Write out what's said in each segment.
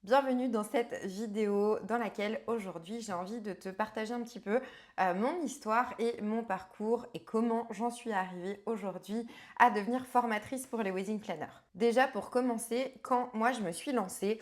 Bienvenue dans cette vidéo dans laquelle aujourd'hui j'ai envie de te partager un petit peu mon histoire et mon parcours et comment j'en suis arrivée aujourd'hui à devenir formatrice pour les wedding planners. Déjà pour commencer, quand moi je me suis lancée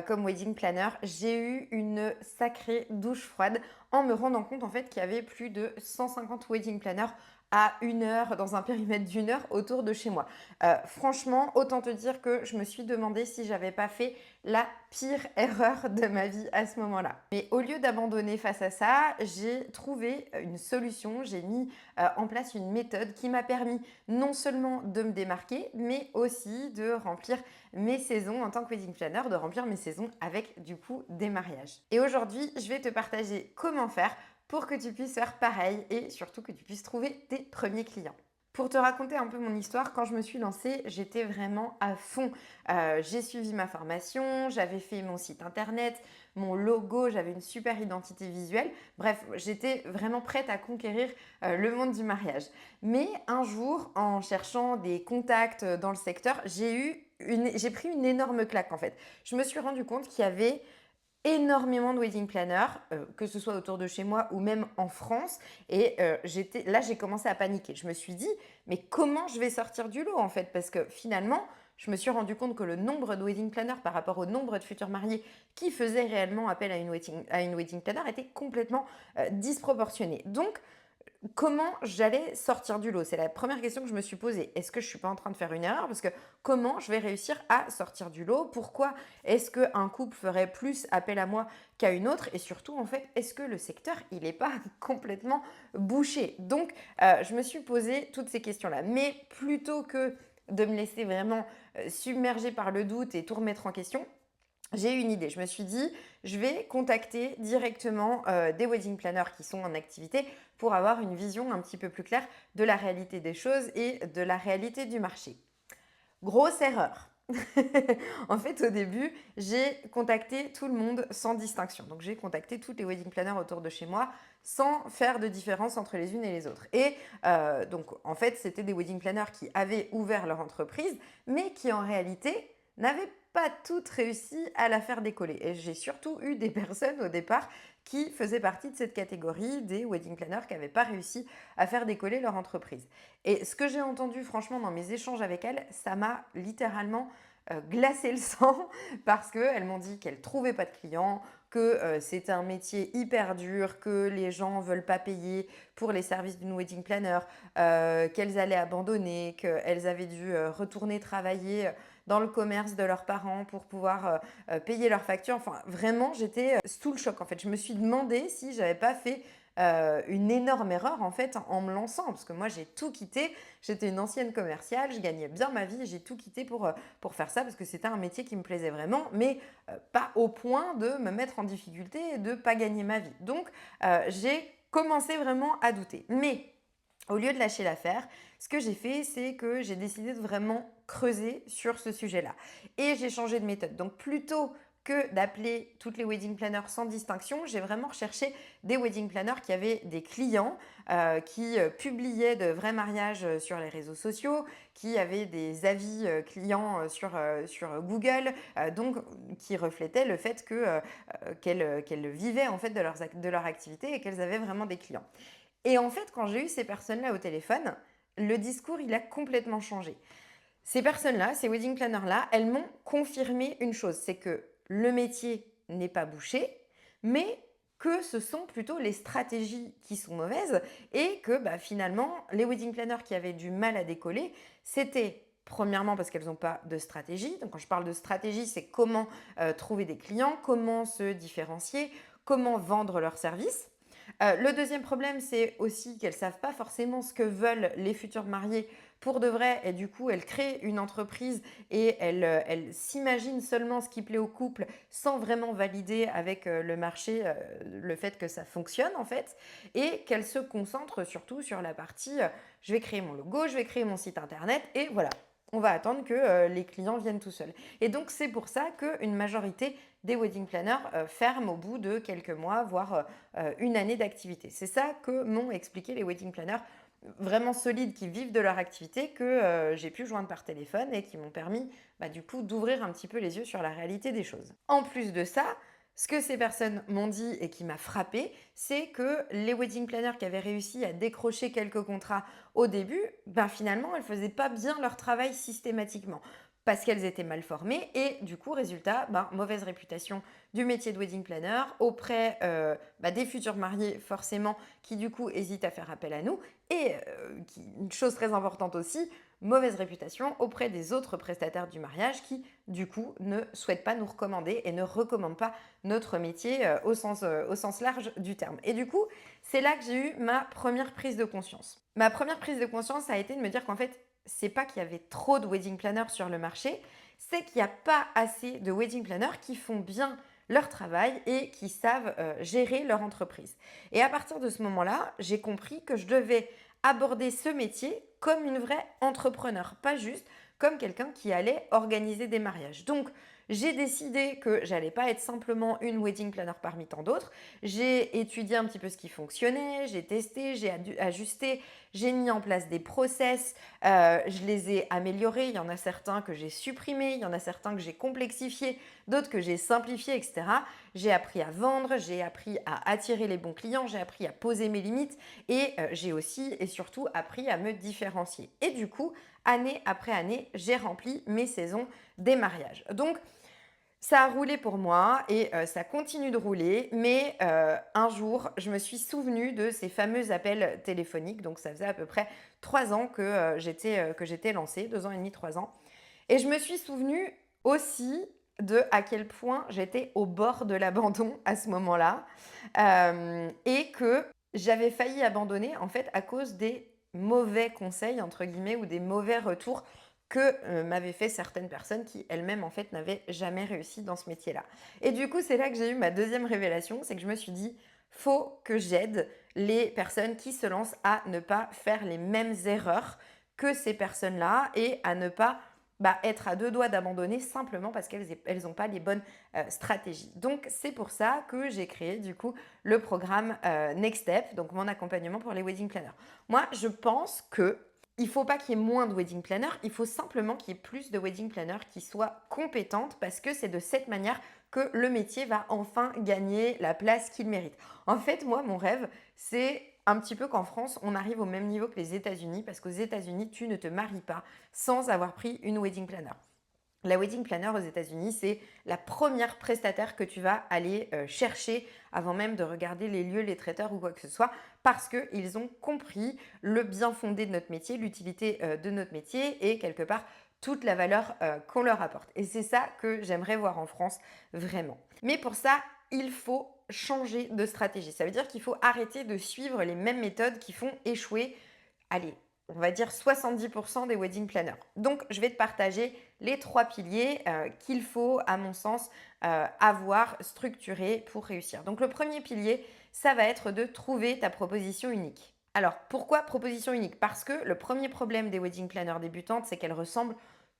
comme wedding planner, j'ai eu une sacrée douche froide en me rendant compte en fait qu'il y avait plus de 150 wedding planners à 1 heure, dans un périmètre d'1 heure autour de chez moi. Franchement, autant te dire que je me suis demandé si j'avais pas fait la pire erreur de ma vie à ce moment-là. Mais au lieu d'abandonner face à ça, j'ai trouvé une solution, j'ai mis en place une méthode qui m'a permis non seulement de me démarquer, mais aussi de remplir mes saisons en tant que wedding planner, de remplir mes saisons avec du coup des mariages. Et aujourd'hui, je vais te partager comment faire pour que tu puisses faire pareil et surtout que tu puisses trouver tes premiers clients. Pour te raconter un peu mon histoire, quand je me suis lancée, j'étais vraiment à fond. J'ai suivi ma formation, j'avais fait mon site internet, mon logo, j'avais une super identité visuelle. Bref, j'étais vraiment prête à conquérir le monde du mariage. Mais un jour, en cherchant des contacts dans le secteur, j'ai pris une énorme claque en fait. Je me suis rendu compte qu'il y avait énormément de wedding planners, que ce soit autour de chez moi ou même en France. Et j'ai commencé à paniquer. Je me suis dit, mais comment je vais sortir du lot en fait? Parce que finalement, je me suis rendu compte que le nombre de wedding planners par rapport au nombre de futurs mariés qui faisaient réellement appel à une wedding planner était complètement disproportionné. Donc, comment j'allais sortir du lot? C'est la première question que je me suis posée. Est-ce que je ne suis pas en train de faire une erreur? Parce que comment je vais réussir à sortir du lot? Pourquoi est-ce qu'un couple ferait plus appel à moi qu'à une autre? Et surtout, en fait, est-ce que le secteur, il n'est pas complètement bouché? Donc, je me suis posé toutes ces questions-là. Mais plutôt que de me laisser vraiment submerger par le doute et tout remettre en question, j'ai eu une idée. Je me suis dit, je vais contacter directement des wedding planners qui sont en activité pour avoir une vision un petit peu plus claire de la réalité des choses et de la réalité du marché. Grosse erreur. En fait, au début, j'ai contacté tout le monde sans distinction. Donc, j'ai contacté toutes les wedding planners autour de chez moi sans faire de différence entre les unes et les autres. Et donc, en fait, c'était des wedding planners qui avaient ouvert leur entreprise, mais qui en réalité n'avaient pas toutes réussi à la faire décoller. Et j'ai surtout eu des personnes au départ qui faisaient partie de cette catégorie des wedding planners qui n'avaient pas réussi à faire décoller leur entreprise. Et ce que j'ai entendu franchement dans mes échanges avec elles, ça m'a littéralement glacé le sang parce qu'elles m'ont dit qu'elles ne trouvaient pas de clients, que c'était un métier hyper dur, que les gens ne veulent pas payer pour les services d'une wedding planner, qu'elles allaient abandonner, qu'elles avaient dû retourner travailler dans le commerce de leurs parents pour pouvoir payer leurs factures. Enfin, vraiment, j'étais sous le choc en fait. Je me suis demandé si j'avais pas fait une énorme erreur en fait en me lançant parce que moi j'ai tout quitté, j'étais une ancienne commerciale, je gagnais bien ma vie, j'ai tout quitté pour faire ça parce que c'était un métier qui me plaisait vraiment mais pas au point de me mettre en difficulté et de pas gagner ma vie. Donc j'ai commencé vraiment à douter. Mais au lieu de lâcher l'affaire, ce que j'ai fait, c'est que j'ai décidé de vraiment creuser sur ce sujet-là. Et j'ai changé de méthode. Donc plutôt que d'appeler toutes les wedding planners sans distinction, j'ai vraiment recherché des wedding planners qui avaient des clients, qui publiaient de vrais mariages sur les réseaux sociaux, qui avaient des avis clients sur Google, donc qui reflétaient le fait qu'elles vivaient en fait de leur activité et qu'elles avaient vraiment des clients. Et en fait, quand j'ai eu ces personnes-là au téléphone, le discours, il a complètement changé. Ces personnes-là, ces wedding planners-là, elles m'ont confirmé une chose, c'est que le métier n'est pas bouché, mais que ce sont plutôt les stratégies qui sont mauvaises et que finalement, les wedding planners qui avaient du mal à décoller, c'était premièrement parce qu'elles n'ont pas de stratégie. Donc quand je parle de stratégie, c'est comment trouver des clients, comment se différencier, comment vendre leurs services. Le deuxième problème, c'est aussi qu'elles ne savent pas forcément ce que veulent les futurs mariés pour de vrai. Et du coup, elles créent une entreprise et elles s'imaginent seulement ce qui plaît au couple sans vraiment valider avec le marché le fait que ça fonctionne en fait. Et qu'elles se concentrent surtout sur la partie je vais créer mon logo, je vais créer mon site internet et voilà. On va attendre que les clients viennent tout seuls. Et donc, c'est pour ça qu'une majorité des wedding planners ferment au bout de quelques mois, voire une année d'activité. C'est ça que m'ont expliqué les wedding planners vraiment solides qui vivent de leur activité que j'ai pu joindre par téléphone et qui m'ont permis du coup d'ouvrir un petit peu les yeux sur la réalité des choses. En plus de ça, ce que ces personnes m'ont dit et qui m'a frappée, c'est que les wedding planners qui avaient réussi à décrocher quelques contrats au début, finalement, elles ne faisaient pas bien leur travail systématiquement parce qu'elles étaient mal formées et du coup, résultat, mauvaise réputation du métier de wedding planner auprès des futurs mariés forcément qui du coup hésitent à faire appel à nous et une chose très importante aussi, mauvaise réputation auprès des autres prestataires du mariage qui du coup ne souhaitent pas nous recommander et ne recommandent pas notre métier au sens large du terme. Et du coup, c'est là que j'ai eu ma première prise de conscience. Ma première prise de conscience a été de me dire qu'en fait, c'est pas qu'il y avait trop de wedding planners sur le marché, c'est qu'il n'y a pas assez de wedding planners qui font bien leur travail et qui savent gérer leur entreprise. Et à partir de ce moment-là, j'ai compris que je devais aborder ce métier comme une vraie entrepreneur, pas juste comme quelqu'un qui allait organiser des mariages. Donc, j'ai décidé que j'allais pas être simplement une wedding planner parmi tant d'autres. J'ai étudié un petit peu ce qui fonctionnait, j'ai testé, j'ai ajusté, j'ai mis en place des process, je les ai améliorés. Il y en a certains que j'ai supprimés, il y en a certains que j'ai complexifiés, d'autres que j'ai simplifiés, etc. J'ai appris à vendre, j'ai appris à attirer les bons clients, j'ai appris à poser mes limites et j'ai aussi et surtout appris à me différencier. Et du coup, année après année, j'ai rempli mes saisons des mariages. Donc, ça a roulé pour moi et ça continue de rouler, mais un jour, je me suis souvenue de ces fameux appels téléphoniques. Donc, ça faisait à peu près 3 ans que j'étais lancée, 2 ans et demi, 3 ans. Et je me suis souvenue aussi de à quel point j'étais au bord de l'abandon à ce moment-là et que j'avais failli abandonner en fait à cause des mauvais conseils entre guillemets ou des mauvais retours que m'avaient fait certaines personnes qui elles-mêmes en fait n'avaient jamais réussi dans ce métier-là. Et du coup, c'est là que j'ai eu ma deuxième révélation, c'est que je me suis dit faut que j'aide les personnes qui se lancent à ne pas faire les mêmes erreurs que ces personnes-là et à ne pas être à deux doigts d'abandonner simplement parce qu'elles n'ont pas les bonnes stratégies. Donc, c'est pour ça que j'ai créé du coup le programme Next Step, donc mon accompagnement pour les wedding planners. Moi, je pense que il ne faut pas qu'il y ait moins de wedding planners, il faut simplement qu'il y ait plus de wedding planners qui soient compétentes parce que c'est de cette manière que le métier va enfin gagner la place qu'il mérite. En fait, moi, mon rêve, c'est un petit peu qu'en France, on arrive au même niveau que les États-Unis parce qu'aux États-Unis, tu ne te maries pas sans avoir pris une wedding planner. La wedding planner aux États-Unis, c'est la première prestataire que tu vas aller chercher avant même de regarder les lieux, les traiteurs ou quoi que ce soit, parce qu'ils ont compris le bien fondé de notre métier, l'utilité de notre métier et quelque part toute la valeur qu'on leur apporte. Et c'est ça que j'aimerais voir en France vraiment. Mais pour ça, il faut changer de stratégie. Ça veut dire qu'il faut arrêter de suivre les mêmes méthodes qui font échouer, allez, on va dire 70% des wedding planners. Donc, je vais te partager les 3 piliers qu'il faut, à mon sens, avoir structurés pour réussir. Donc, le premier pilier, ça va être de trouver ta proposition unique. Alors, pourquoi proposition unique? Parce que le premier problème des wedding planners débutantes, c'est qu'elles ressemblent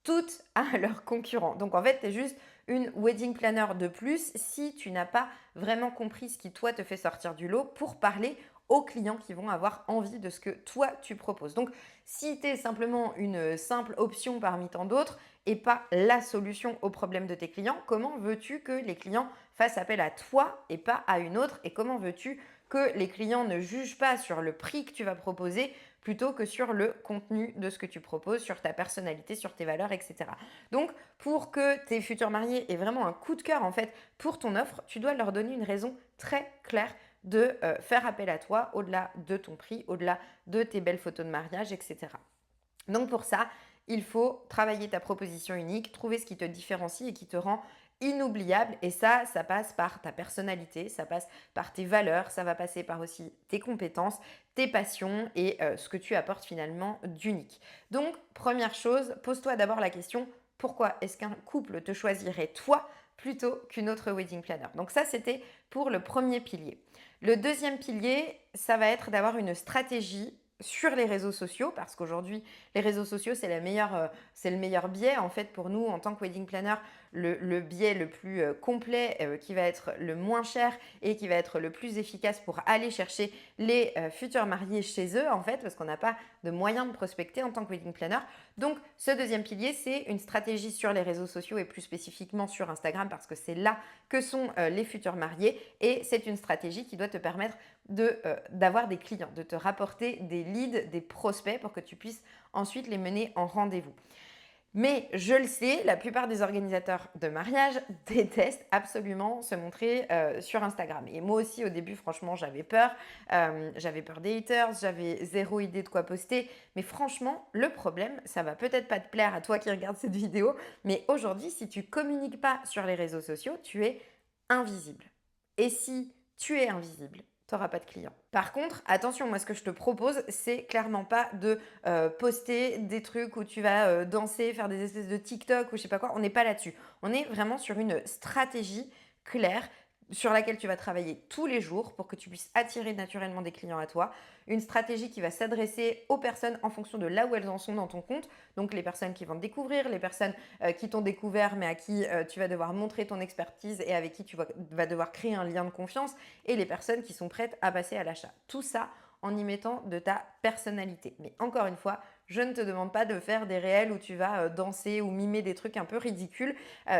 toutes à leurs concurrents. Donc, en fait, tu es juste une wedding planner de plus si tu n'as pas vraiment compris ce qui, toi, te fait sortir du lot pour parler aux clients qui vont avoir envie de ce que toi tu proposes. Donc, si tu es simplement une simple option parmi tant d'autres et pas la solution au problème de tes clients, comment veux-tu que les clients fassent appel à toi et pas à une autre? Et comment veux-tu que les clients ne jugent pas sur le prix que tu vas proposer plutôt que sur le contenu de ce que tu proposes, sur ta personnalité, sur tes valeurs, etc. Donc, pour que tes futurs mariés aient vraiment un coup de cœur en fait pour ton offre, tu dois leur donner une raison très claire de faire appel à toi au-delà de ton prix, au-delà de tes belles photos de mariage, etc. Donc pour ça, il faut travailler ta proposition unique, trouver ce qui te différencie et qui te rend inoubliable. Et ça passe par ta personnalité, ça passe par tes valeurs, ça va passer par aussi tes compétences, tes passions et ce que tu apportes finalement d'unique. Donc, première chose, pose-toi d'abord la question, pourquoi est-ce qu'un couple te choisirait toi plutôt qu'une autre wedding planner? Donc ça, c'était pour le premier pilier. Le deuxième pilier, ça va être d'avoir une stratégie sur les réseaux sociaux, parce qu'aujourd'hui, les réseaux sociaux, c'est le meilleur biais en fait pour nous en tant que wedding planner, le biais le plus complet, qui va être le moins cher et qui va être le plus efficace pour aller chercher les futurs mariés chez eux, en fait, parce qu'on n'a pas de moyen de prospecter en tant que wedding planner. Donc, ce deuxième pilier, c'est une stratégie sur les réseaux sociaux et plus spécifiquement sur Instagram parce que c'est là que sont les futurs mariés et c'est une stratégie qui doit te permettre d'avoir des clients, de te rapporter des leads, des prospects pour que tu puisses ensuite les mener en rendez-vous. Mais je le sais, la plupart des organisateurs de mariage détestent absolument se montrer sur Instagram. Et moi aussi, au début, franchement, j'avais peur. J'avais peur des haters, j'avais zéro idée de quoi poster. Mais franchement, le problème, ça va peut-être pas te plaire à toi qui regardes cette vidéo, mais aujourd'hui, si tu communiques pas sur les réseaux sociaux, tu es invisible. Et si tu es invisible, tu n'auras pas de clients. Par contre, attention, moi ce que je te propose, c'est clairement pas de poster des trucs où tu vas danser, faire des espèces de TikTok ou je sais pas quoi. On n'est pas là-dessus. On est vraiment sur une stratégie claire sur laquelle tu vas travailler tous les jours pour que tu puisses attirer naturellement des clients à toi. Une stratégie qui va s'adresser aux personnes en fonction de là où elles en sont dans ton compte. Donc les personnes qui vont te découvrir, les personnes qui t'ont découvert mais à qui tu vas devoir montrer ton expertise et avec qui tu vas devoir créer un lien de confiance et les personnes qui sont prêtes à passer à l'achat. Tout ça en y mettant de ta personnalité. Mais encore une fois, je ne te demande pas de faire des réels où tu vas danser ou mimer des trucs un peu ridicules.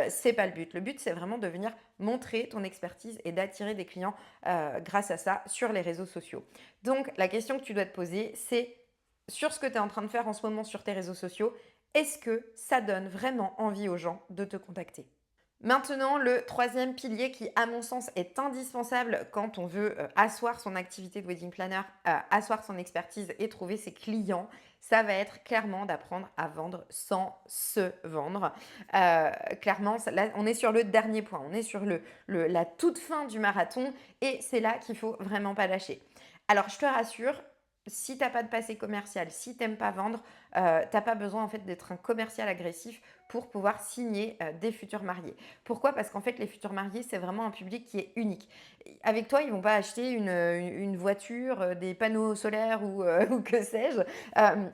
C'est pas le but. Le but, c'est vraiment de venir montrer ton expertise et d'attirer des clients grâce à ça sur les réseaux sociaux. Donc, la question que tu dois te poser, c'est sur ce que tu es en train de faire en ce moment sur tes réseaux sociaux, est-ce que ça donne vraiment envie aux gens de te contacter? Maintenant, le troisième pilier qui, à mon sens, est indispensable quand on veut asseoir son activité de wedding planner, asseoir son expertise et trouver ses clients, ça va être clairement d'apprendre à vendre sans se vendre. Clairement, là, on est sur le dernier point, on est sur la toute fin du marathon et c'est là qu'il faut vraiment pas lâcher. Alors, je te rassure, si tu n'as pas de passé commercial, si tu n'aimes pas vendre, tu n'as pas besoin en fait d'être un commercial agressif pour pouvoir signer des futurs mariés. Pourquoi? Parce qu'en fait, les futurs mariés, c'est vraiment un public qui est unique. Avec toi, ils ne vont pas acheter une voiture, des panneaux solaires ou, ou que sais-je.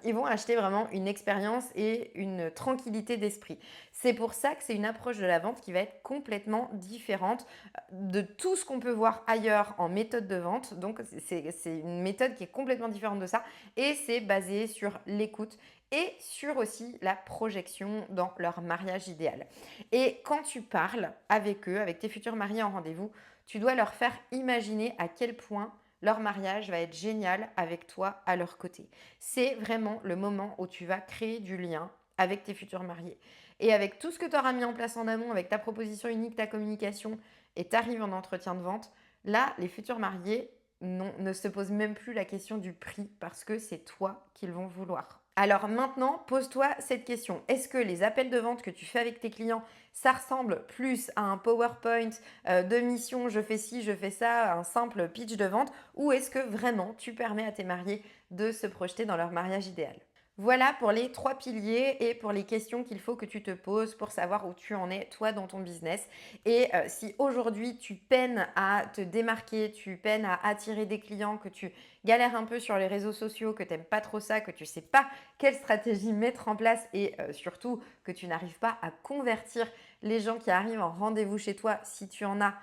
Ils vont acheter vraiment une expérience et une tranquillité d'esprit. C'est pour ça que c'est une approche de la vente qui va être complètement différente de tout ce qu'on peut voir ailleurs en méthode de vente. Donc, c'est une méthode qui est complètement différente de ça et c'est basé sur l'écoute et sur aussi la projection dans leur mariage idéal. Et quand tu parles avec eux, avec tes futurs mariés en rendez-vous, tu dois leur faire imaginer à quel point leur mariage va être génial avec toi à leur côté. C'est vraiment le moment où tu vas créer du lien avec tes futurs mariés. Et avec tout ce que tu auras mis en place en amont, avec ta proposition unique, ta communication, et tu arrives en entretien de vente, là, les futurs mariés ne se posent même plus la question du prix parce que c'est toi qu'ils vont vouloir. Alors maintenant, pose-toi cette question. Est-ce que les appels de vente que tu fais avec tes clients, ça ressemble plus à un PowerPoint de mission, je fais ci, je fais ça, un simple pitch de vente, ou est-ce que vraiment tu permets à tes mariés de se projeter dans leur mariage idéal? Voilà pour les trois piliers et pour les questions qu'il faut que tu te poses pour savoir où tu en es, toi, dans ton business. Et si aujourd'hui tu peines à te démarquer, tu peines à attirer des clients, que tu galères un peu sur les réseaux sociaux, que tu n'aimes pas trop ça, que tu ne sais pas quelle stratégie mettre en place et surtout que tu n'arrives pas à convertir les gens qui arrivent en rendez-vous chez toi, si tu en as,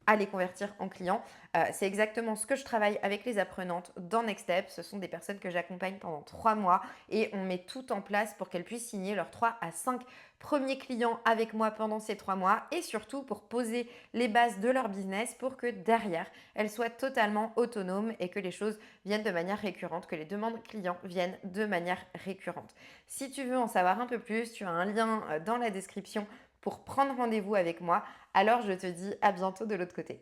à les convertir en clients. C'est exactement ce que je travaille avec les apprenantes dans Next Step. Ce sont des personnes que j'accompagne pendant 3 mois et on met tout en place pour qu'elles puissent signer leurs 3 à 5 premiers clients avec moi pendant ces 3 mois et surtout pour poser les bases de leur business pour que derrière, elles soient totalement autonomes et que les choses viennent de manière récurrente, que les demandes clients viennent de manière récurrente. Si tu veux en savoir un peu plus, tu as un lien dans la description pour prendre rendez-vous avec moi. Alors je te dis à bientôt de l'autre côté.